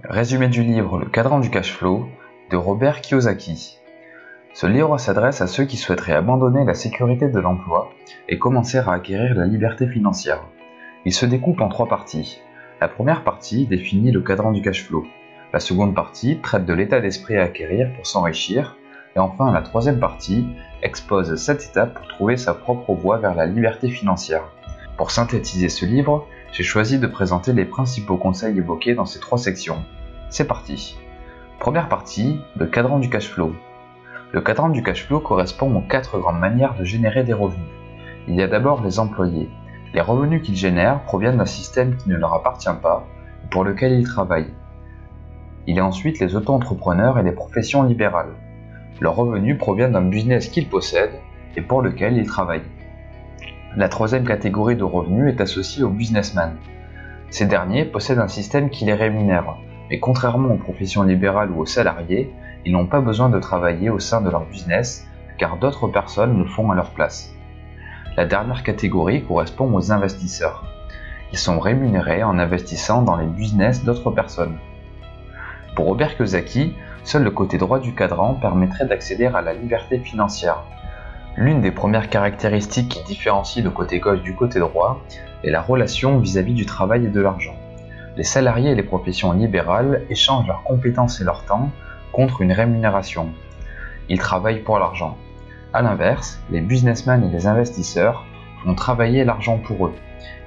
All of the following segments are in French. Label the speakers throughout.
Speaker 1: Résumé du livre Le cadran du cash flow de Robert Kiyosaki. Ce livre s'adresse à ceux qui souhaiteraient abandonner la sécurité de l'emploi et commencer à acquérir la liberté financière. Il se découpe en 3 parties. La première partie définit le cadran du cash flow. La seconde partie traite de l'état d'esprit à acquérir pour s'enrichir. Et enfin, la troisième partie expose 7 étapes pour trouver sa propre voie vers la liberté financière. Pour synthétiser ce livre, j'ai choisi de présenter les principaux conseils évoqués dans ces 3 sections. C'est parti. Première partie, le cadran du cash flow. Le cadran du cash flow correspond aux 4 grandes manières de générer des revenus. Il y a d'abord les employés. Les revenus qu'ils génèrent proviennent d'un système qui ne leur appartient pas et pour lequel ils travaillent. Il y a ensuite les auto-entrepreneurs et les professions libérales. Leurs revenus proviennent d'un business qu'ils possèdent et pour lequel ils travaillent. La troisième catégorie de revenus est associée aux businessmen. Ces derniers possèdent un système qui les rémunère, mais contrairement aux professions libérales ou aux salariés, ils n'ont pas besoin de travailler au sein de leur business, car d'autres personnes le font à leur place. La dernière catégorie correspond aux investisseurs. Ils sont rémunérés en investissant dans les business d'autres personnes. Pour Robert Kiyosaki, seul le côté droit du cadran permettrait d'accéder à la liberté financière. L'une des premières caractéristiques qui différencie le côté gauche du côté droit est la relation vis-à-vis du travail et de l'argent. Les salariés et les professions libérales échangent leurs compétences et leur temps contre une rémunération. Ils travaillent pour l'argent. A l'inverse, les businessmen et les investisseurs font travailler l'argent pour eux.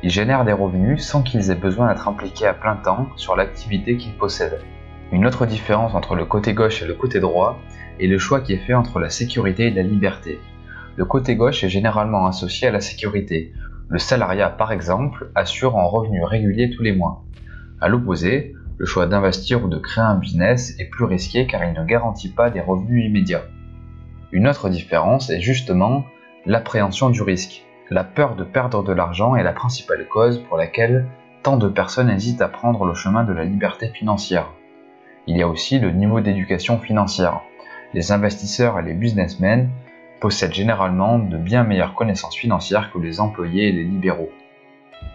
Speaker 1: Ils génèrent des revenus sans qu'ils aient besoin d'être impliqués à plein temps sur l'activité qu'ils possèdent. Une autre différence entre le côté gauche et le côté droit est le choix qui est fait entre la sécurité et la liberté. Le côté gauche est généralement associé à la sécurité. Le salariat, par exemple, assure un revenu régulier tous les mois. A l'opposé, le choix d'investir ou de créer un business est plus risqué car il ne garantit pas des revenus immédiats. Une autre différence est justement l'appréhension du risque. La peur de perdre de l'argent est la principale cause pour laquelle tant de personnes hésitent à prendre le chemin de la liberté financière. Il y a aussi le niveau d'éducation financière. Les investisseurs et les businessmen possèdent généralement de bien meilleures connaissances financières que les employés et les libéraux.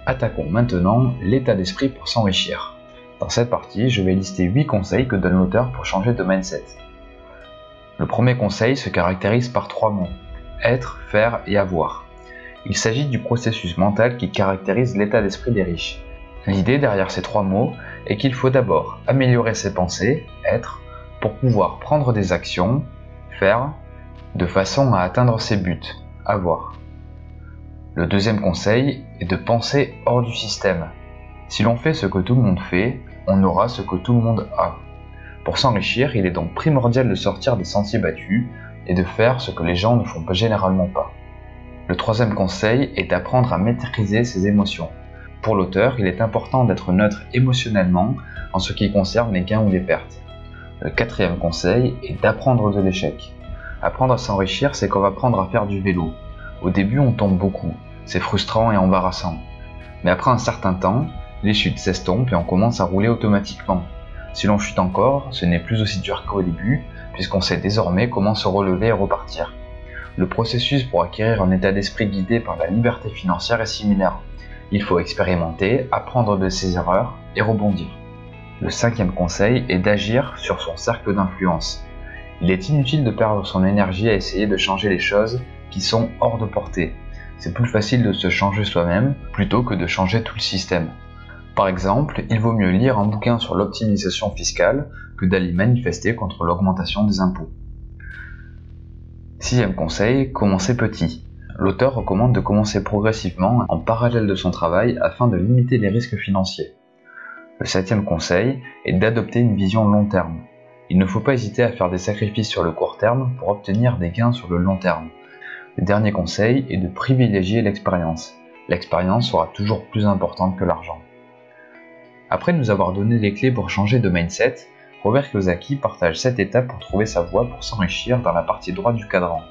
Speaker 1: Attaquons maintenant l'état d'esprit pour s'enrichir. Dans cette partie, je vais lister 8 conseils que donne l'auteur pour changer de mindset. Le premier conseil se caractérise par 3 mots: être, faire et avoir. Il s'agit du processus mental qui caractérise l'état d'esprit des riches. L'idée derrière ces 3 mots est qu'il faut d'abord améliorer ses pensées, être, pour pouvoir prendre des actions, faire, de façon à atteindre ses buts, avoir. Le deuxième conseil est de penser hors du système. Si l'on fait ce que tout le monde fait, on aura ce que tout le monde a. Pour s'enrichir, il est donc primordial de sortir des sentiers battus et de faire ce que les gens ne font généralement pas. Le troisième conseil est d'apprendre à maîtriser ses émotions. Pour l'auteur, il est important d'être neutre émotionnellement en ce qui concerne les gains ou les pertes. Le quatrième conseil est d'apprendre de l'échec. Apprendre à s'enrichir, c'est comme apprendre à faire du vélo. Au début, on tombe beaucoup. C'est frustrant et embarrassant. Mais après un certain temps, les chutes s'estompent et on commence à rouler automatiquement. Si l'on chute encore, ce n'est plus aussi dur qu'au début, puisqu'on sait désormais comment se relever et repartir. Le processus pour acquérir un état d'esprit guidé par la liberté financière est similaire. Il faut expérimenter, apprendre de ses erreurs et rebondir. Le cinquième conseil est d'agir sur son cercle d'influence. Il est inutile de perdre son énergie à essayer de changer les choses qui sont hors de portée. C'est plus facile de se changer soi-même plutôt que de changer tout le système. Par exemple, il vaut mieux lire un bouquin sur l'optimisation fiscale que d'aller manifester contre l'augmentation des impôts. Sixième conseil, commencer petit. L'auteur recommande de commencer progressivement en parallèle de son travail afin de limiter les risques financiers. Le septième conseil est d'adopter une vision long terme. Il ne faut pas hésiter à faire des sacrifices sur le court terme pour obtenir des gains sur le long terme. Le dernier conseil est de privilégier l'expérience. L'expérience sera toujours plus importante que l'argent. Après nous avoir donné les clés pour changer de mindset, Robert Kiyosaki partage 7 étapes pour trouver sa voie pour s'enrichir dans la partie droite du cadran.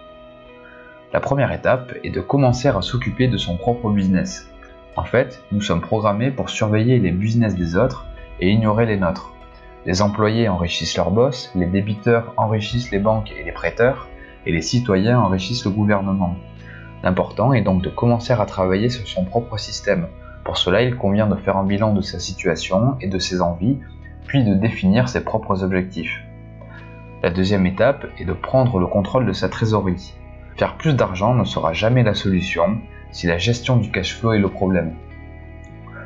Speaker 1: La première étape est de commencer à s'occuper de son propre business. En fait, nous sommes programmés pour surveiller les business des autres et ignorer les nôtres. Les employés enrichissent leur boss, les débiteurs enrichissent les banques et les prêteurs, et les citoyens enrichissent le gouvernement. L'important est donc de commencer à travailler sur son propre système. Pour cela, il convient de faire un bilan de sa situation et de ses envies puis de définir ses propres objectifs. La deuxième étape est de prendre le contrôle de sa trésorerie. Faire plus d'argent ne sera jamais la solution si la gestion du cash flow est le problème.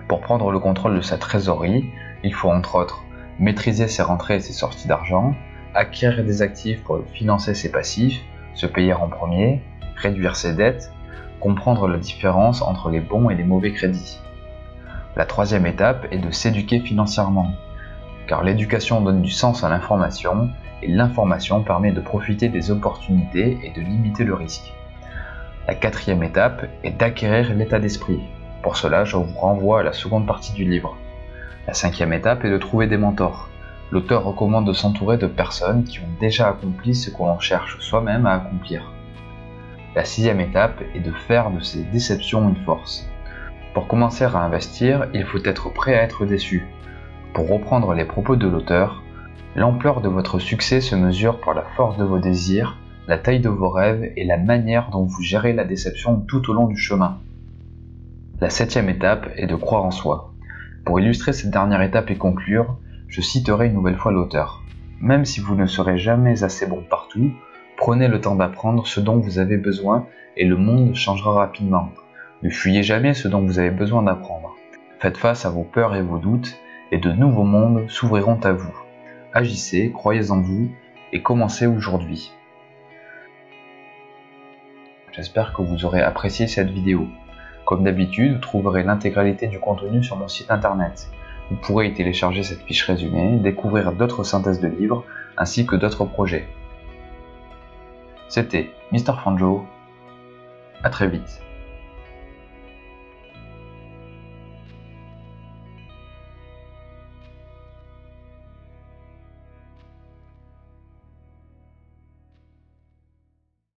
Speaker 1: Pour prendre le contrôle de sa trésorerie, il faut entre autres maîtriser ses rentrées et ses sorties d'argent, acquérir des actifs pour financer ses passifs, se payer en premier, réduire ses dettes, comprendre la différence entre les bons et les mauvais crédits. La troisième étape est de s'éduquer financièrement, car l'éducation donne du sens à l'information et l'information permet de profiter des opportunités et de limiter le risque. La quatrième étape est d'acquérir l'état d'esprit. Pour cela, je vous renvoie à la seconde partie du livre. La cinquième étape est de trouver des mentors. L'auteur recommande de s'entourer de personnes qui ont déjà accompli ce que l'on cherche soi-même à accomplir. La sixième étape est de faire de ses déceptions une force. Pour commencer à investir, il faut être prêt à être déçu. Pour reprendre les propos de l'auteur, l'ampleur de votre succès se mesure par la force de vos désirs, la taille de vos rêves et la manière dont vous gérez la déception tout au long du chemin. La septième étape est de croire en soi. Pour illustrer cette dernière étape et conclure, je citerai une nouvelle fois l'auteur. Même si vous ne serez jamais assez bon partout, prenez le temps d'apprendre ce dont vous avez besoin et le monde changera rapidement. Ne fuyez jamais ce dont vous avez besoin d'apprendre. Faites face à vos peurs et vos doutes et de nouveaux mondes s'ouvriront à vous. Agissez, croyez en vous et commencez aujourd'hui. J'espère que vous aurez apprécié cette vidéo. Comme d'habitude, vous trouverez l'intégralité du contenu sur mon site internet. Vous pourrez y télécharger cette fiche résumée, découvrir d'autres synthèses de livres, ainsi que d'autres projets. C'était Mr. Fanjo. À très vite.